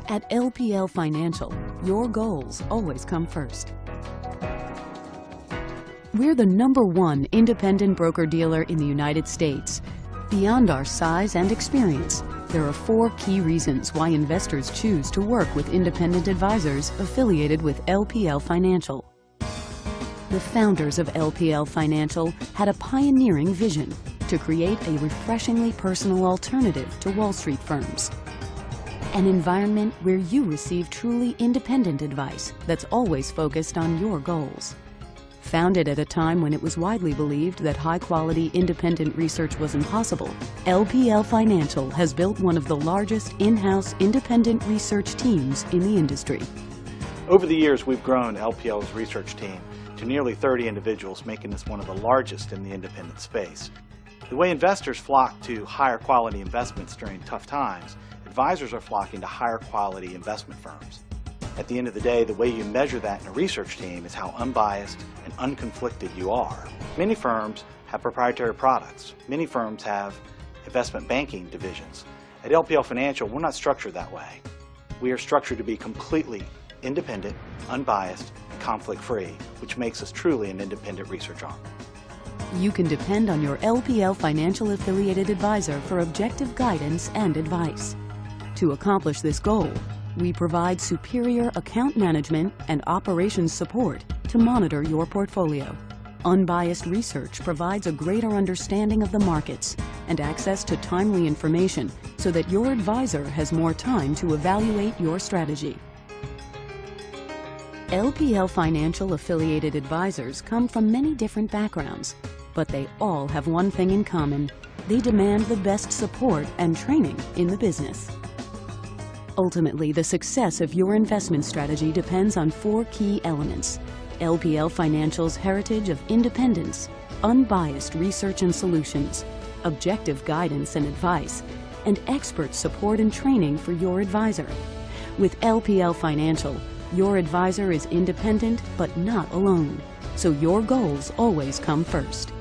At LPL Financial, your goals always come first. We're the #1 independent broker-dealer in the United States. Beyond our size and experience, there are 4 key reasons why investors choose to work with independent advisors affiliated with LPL Financial. The founders of LPL Financial had a pioneering vision to create a refreshingly personal alternative to Wall Street firms. An environment where you receive truly independent advice that's always focused on your goals. Founded at a time when it was widely believed that high-quality independent research was impossible, LPL Financial has built one of the largest in-house independent research teams in the industry. Over the years, we've grown LPL's research team to nearly 30 individuals, making us one of the largest in the independent space. The way investors flock to higher quality investments during tough times, advisors are flocking to higher quality investment firms. At the end of the day, the way you measure that in a research team is how unbiased and unconflicted you are. Many firms have proprietary products. Many firms have investment banking divisions. At LPL Financial, we're not structured that way. We are structured to be completely independent, unbiased, and conflict-free, which makes us truly an independent research arm. You can depend on your LPL Financial affiliated advisor for objective guidance and advice. To accomplish this goal, we provide superior account management and operations support to monitor your portfolio. Unbiased research provides a greater understanding of the markets and access to timely information so that your advisor has more time to evaluate your strategy. LPL Financial affiliated advisors come from many different backgrounds, but they all have one thing in common. They demand the best support and training in the business. Ultimately, the success of your investment strategy depends on 4 key elements: LPL Financial's heritage of independence, unbiased research and solutions, objective guidance and advice, and expert support and training for your advisor. With LPL Financial, your advisor is independent but not alone, so your goals always come first.